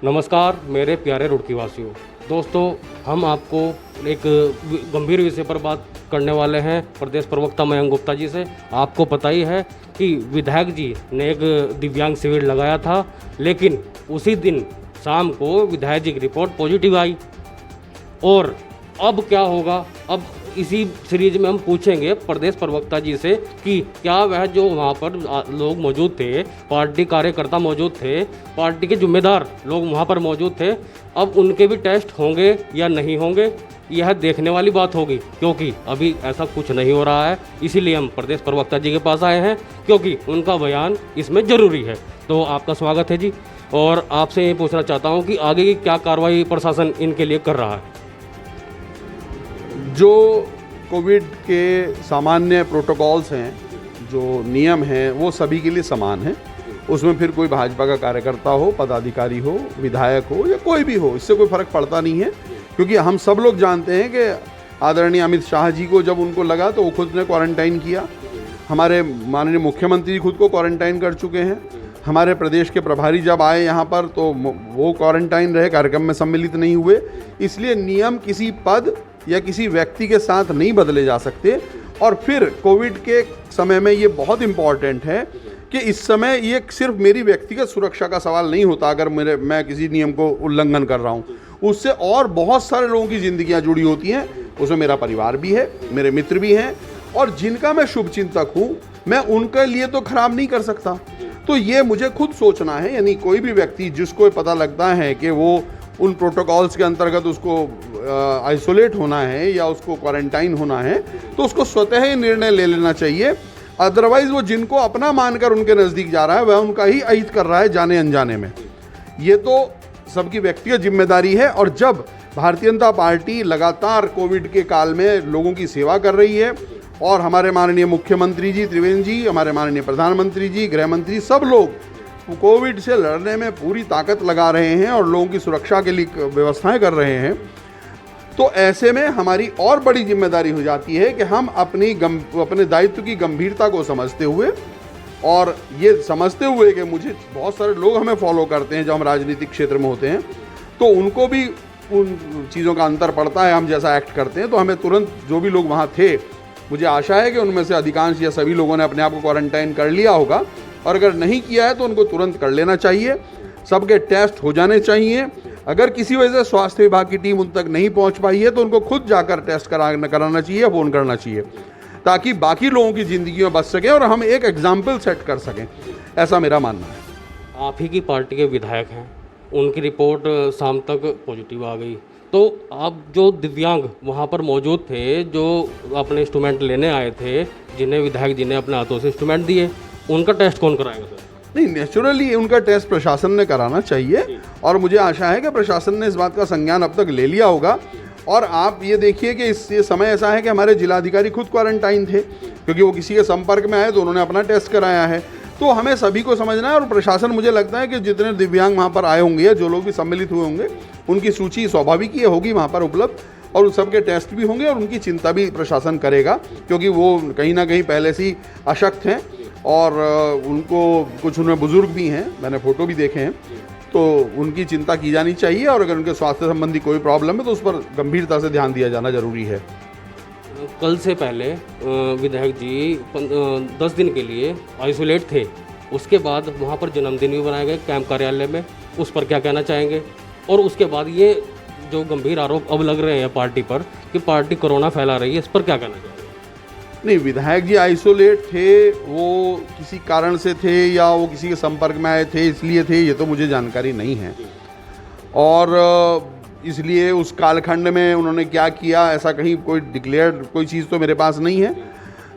नमस्कार मेरे प्यारे रुड़की वासियों। दोस्तों, हम आपको एक गंभीर विषय पर बात करने वाले हैं प्रदेश प्रवक्ता मयंक गुप्ता जी से। आपको पता ही है कि विधायक जी ने एक दिव्यांग शिविर लगाया था, लेकिन उसी दिन शाम को विधायक जी की रिपोर्ट पॉजिटिव आई। और अब क्या होगा? अब इसी सीरीज में हम पूछेंगे प्रदेश प्रवक्ता जी से कि क्या वह जो वहाँ पर लोग मौजूद थे, पार्टी कार्यकर्ता मौजूद थे, पार्टी के जिम्मेदार लोग वहाँ पर मौजूद थे, अब उनके भी टेस्ट होंगे या नहीं होंगे, यह देखने वाली बात होगी, क्योंकि अभी ऐसा कुछ नहीं हो रहा है। इसीलिए हम प्रदेश प्रवक्ता जी के पास आए हैं, क्योंकि उनका बयान इसमें ज़रूरी है। तो आपका स्वागत है जी, और आपसे ये पूछना चाहता हूँ कि आगे की क्या कार्रवाई प्रशासन इनके लिए कर रहा है? जो कोविड के सामान्य प्रोटोकॉल्स हैं, जो नियम हैं, वो सभी के लिए समान हैं। उसमें फिर कोई भाजपा का कार्यकर्ता हो, पदाधिकारी हो, विधायक हो या कोई भी हो, इससे कोई फ़र्क पड़ता नहीं है। क्योंकि हम सब लोग जानते हैं कि आदरणीय अमित शाह जी को जब उनको लगा तो वो खुद ने क्वारंटाइन किया। हमारे माननीय मुख्यमंत्री खुद को क्वारंटाइन कर चुके हैं। हमारे प्रदेश के प्रभारी जब आए यहाँ पर तो वो क्वारंटाइन रहे, कार्यक्रम में सम्मिलित नहीं हुए। इसलिए नियम किसी पद या किसी व्यक्ति के साथ नहीं बदले जा सकते। और फिर कोविड के समय में ये बहुत इम्पॉर्टेंट है कि इस समय ये सिर्फ मेरी व्यक्तिगत सुरक्षा का सवाल नहीं होता। अगर मैं किसी नियम को उल्लंघन कर रहा हूँ, उससे और बहुत सारे लोगों की ज़िंदगियाँ जुड़ी होती हैं। उसमें मेरा परिवार भी है, मेरे मित्र भी हैं, और जिनका मैं शुभचिंतक हूँ, मैं उनके लिए तो खराब नहीं कर सकता। तो ये मुझे खुद सोचना है। यानी कोई भी व्यक्ति जिसको पता लगता है कि वो उन प्रोटोकॉल्स के अंतर्गत उसको आइसोलेट होना है या उसको क्वारंटाइन होना है, तो उसको स्वतः ही निर्णय ले लेना चाहिए। अदरवाइज़ वो जिनको अपना मानकर उनके नज़दीक जा रहा है, वह उनका ही अहित कर रहा है जाने अनजाने में। ये तो सबकी व्यक्तिगत जिम्मेदारी है। और जब भारतीय जनता पार्टी लगातार कोविड के काल में लोगों की सेवा कर रही है, और हमारे माननीय मुख्यमंत्री जी त्रिवेंद्र जी, हमारे माननीय प्रधानमंत्री जी, गृह मंत्री, सब लोग कोविड से लड़ने में पूरी ताकत लगा रहे हैं और लोगों की सुरक्षा के लिए व्यवस्थाएं कर रहे हैं, तो ऐसे में हमारी और बड़ी जिम्मेदारी हो जाती है कि हम अपने दायित्व की गंभीरता को समझते हुए, और ये समझते हुए कि मुझे बहुत सारे लोग हमें फॉलो करते हैं जब हम राजनीतिक क्षेत्र में होते हैं, तो उनको भी उन चीज़ों का अंतर पड़ता है हम जैसा एक्ट करते हैं। तो हमें तुरंत, जो भी लोग वहाँ थे, मुझे आशा है कि उनमें से अधिकांश या सभी लोगों ने अपने आप को क्वारंटाइन कर लिया होगा, और अगर नहीं किया है तो उनको तुरंत कर लेना चाहिए। सबके टेस्ट हो जाने चाहिए। अगर किसी वजह से स्वास्थ्य विभाग की टीम उन तक नहीं पहुंच पाई है तो उनको खुद जाकर टेस्ट कराना चाहिए, फ़ोन करना चाहिए, ताकि बाकी लोगों की ज़िंदगी में बच सकें और हम एक एग्जाम्पल सेट कर सकें। ऐसा मेरा मानना है। आप ही की पार्टी के विधायक हैं, उनकी रिपोर्ट शाम तक पॉजिटिव आ गई, तो आप जो दिव्यांग वहाँ पर मौजूद थे, जो अपने इंस्ट्रूमेंट लेने आए थे, जिन्हें विधायक जी ने अपने हाथों से इंस्ट्रूमेंट दिए, उनका टेस्ट कौन कराएगा सर? नहीं, नेचुरली उनका टेस्ट प्रशासन ने कराना चाहिए, और मुझे आशा है कि प्रशासन ने इस बात का संज्ञान अब तक ले लिया होगा। और आप ये देखिए कि इस समय ऐसा है कि हमारे जिलाधिकारी खुद क्वारंटाइन थे, क्योंकि वो किसी के संपर्क में आए तो उन्होंने अपना टेस्ट कराया है। तो हमें सभी को समझना है, और प्रशासन, मुझे लगता है कि जितने दिव्यांग वहाँ पर आए होंगे या जो लोग भी सम्मिलित हुए होंगे, उनकी सूची स्वाभाविक ही होगी वहाँ पर उपलब्ध, और उन सबके टेस्ट भी होंगे, और उनकी चिंता भी प्रशासन करेगा, क्योंकि वो कहीं ना कहीं पहले से ही अशक्त हैं, और उनको कुछ उनमें बुजुर्ग भी हैं, मैंने फ़ोटो भी देखे हैं। तो उनकी चिंता की जानी चाहिए, और अगर उनके स्वास्थ्य संबंधी कोई प्रॉब्लम है तो उस पर गंभीरता से ध्यान दिया जाना जरूरी है। कल से पहले विधायक जी 10 दिन के लिए आइसोलेट थे, उसके बाद वहाँ पर जन्मदिन भी बनाए गए कैंप कार्यालय में, उस पर क्या कहना चाहेंगे? और उसके बाद ये जो गंभीर आरोप अब लग रहे हैं पार्टी पर कि पार्टी कोरोना फैला रही है, इस पर क्या कहना चाहेंगे? नहीं, विधायक जी आइसोलेट थे, वो किसी कारण से थे या वो किसी के संपर्क में आए थे इसलिए थे, ये तो मुझे जानकारी नहीं है। और इसलिए उस कालखंड में उन्होंने क्या किया, ऐसा कहीं कोई डिक्लेयर्ड कोई चीज़ तो मेरे पास नहीं है।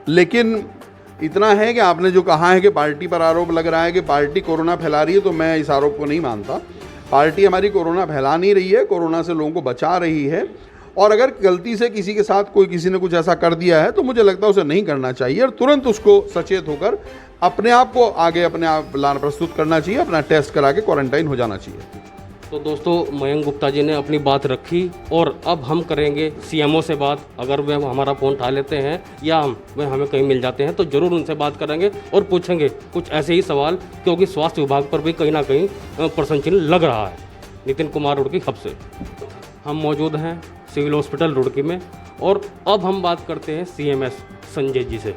लेकिन इतना है कि आपने जो कहा है कि पार्टी पर आरोप लग रहा है कि पार्टी कोरोना फैला रही है, तो मैं इस आरोप को नहीं मानता। पार्टी हमारी कोरोना फैला नहीं रही है, कोरोना से लोगों को बचा रही है। और अगर गलती से किसी के साथ किसी ने कुछ ऐसा कर दिया है तो मुझे लगता है उसे नहीं करना चाहिए, और तुरंत उसको सचेत होकर अपने आप को आगे अपने आप प्रस्तुत करना चाहिए, अपना टेस्ट करा के क्वारंटाइन हो जाना चाहिए। तो दोस्तों, मयंक गुप्ता जी ने अपनी बात रखी, और अब हम करेंगे सीएमओ से बात। अगर वे हमारा फ़ोन उठा लेते हैं या वे हमें कहीं मिल जाते हैं तो ज़रूर उनसे बात करेंगे और पूछेंगे कुछ ऐसे ही सवाल, क्योंकि स्वास्थ्य विभाग पर भी कहीं ना कहीं प्रश्न चिन्ह लग रहा है। नितिन कुमार रुड़की हब से। हम मौजूद हैं सिविल हॉस्पिटल रुड़की में और अब हम बात करते हैं सीएमएस संजय जी से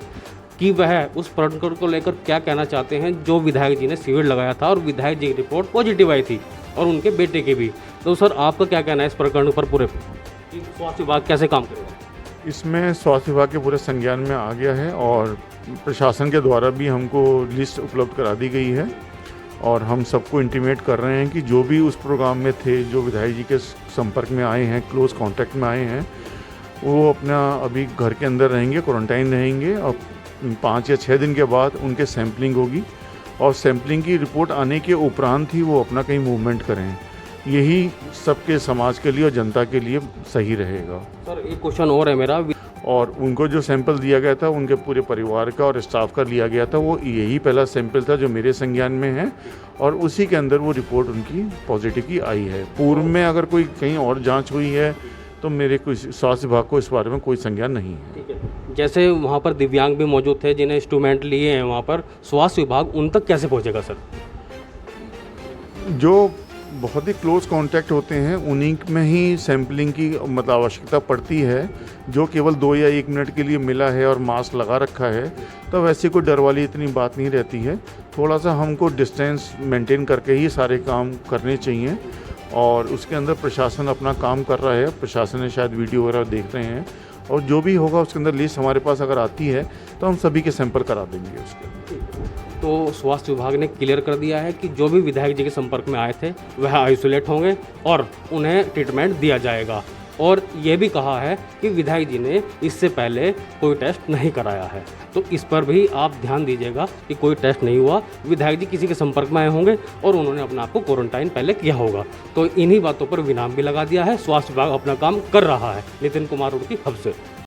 कि वह उस प्रकरण को लेकर क्या कहना चाहते हैं जो विधायक जी ने शिविर लगाया था और विधायक जी की रिपोर्ट पॉजिटिव आई थी और उनके बेटे की भी। तो सर आपका क्या कहना है इस प्रकरण पर पूरे कि स्वास्थ्य विभाग कैसे काम करेगा? इसमें स्वास्थ्य विभाग के पूरे संज्ञान में आ गया है और प्रशासन के द्वारा भी हमको लिस्ट उपलब्ध करा दी गई है और हम सबको इंटीमेट कर रहे हैं कि जो भी उस प्रोग्राम में थे, जो विधायक जी के संपर्क में आए हैं, क्लोज कांटेक्ट में आए हैं, वो अपना अभी घर के अंदर रहेंगे, क्वारंटाइन रहेंगे और 5 या 6 दिन के बाद उनके सैम्पलिंग होगी और सैम्पलिंग की रिपोर्ट आने के उपरांत ही वो अपना कहीं मूवमेंट करें। यही सबके समाज के लिए और जनता के लिए सही रहेगा। सर एक क्वेश्चन और है मेरा, और उनको जो सैंपल दिया गया था उनके पूरे परिवार का और स्टाफ का लिया गया था, वो यही पहला सैंपल था जो मेरे संज्ञान में है और उसी के अंदर वो रिपोर्ट उनकी पॉजिटिव की आई है। पूर्व में अगर कोई कहीं और जांच हुई है तो मेरे कोई स्वास्थ्य विभाग को इस बारे में कोई संज्ञान नहीं है। ठीक है, जैसे वहाँ पर दिव्यांग भी मौजूद थे जिन्हें इंस्ट्रूमेंट लिए हैं, वहाँ पर स्वास्थ्य विभाग उन तक कैसे पहुँचेगा सर? जो बहुत ही क्लोज कांटेक्ट होते हैं उन्हीं में ही सैंपलिंग की मतलब आवश्यकता पड़ती है। जो केवल 2 या 1 मिनट के लिए मिला है और मास्क लगा रखा है तो वैसे कोई डर वाली इतनी बात नहीं रहती है। थोड़ा सा हमको डिस्टेंस मेंटेन करके ही सारे काम करने चाहिए और उसके अंदर प्रशासन अपना काम कर रहा है। प्रशासन ने शायद वीडियो वगैरह देख रहे हैं और जो भी होगा उसके अंदर लिस्ट हमारे पास अगर आती है तो हम सभी के सैंपल करा देंगे उसके। तो स्वास्थ्य विभाग ने क्लियर कर दिया है कि जो भी विधायक जी के संपर्क में आए थे वह आइसोलेट होंगे और उन्हें ट्रीटमेंट दिया जाएगा और ये भी कहा है कि विधायक जी ने इससे पहले कोई टेस्ट नहीं कराया है। तो इस पर भी आप ध्यान दीजिएगा कि कोई टेस्ट नहीं हुआ, विधायक जी किसी के संपर्क में आए होंगे और उन्होंने अपने आप को क्वारंटाइन पहले किया होगा। तो इन्हीं बातों पर विराम भी लगा दिया है। स्वास्थ्य विभाग अपना काम कर रहा है। नितिन कुमार रुड़की हब से।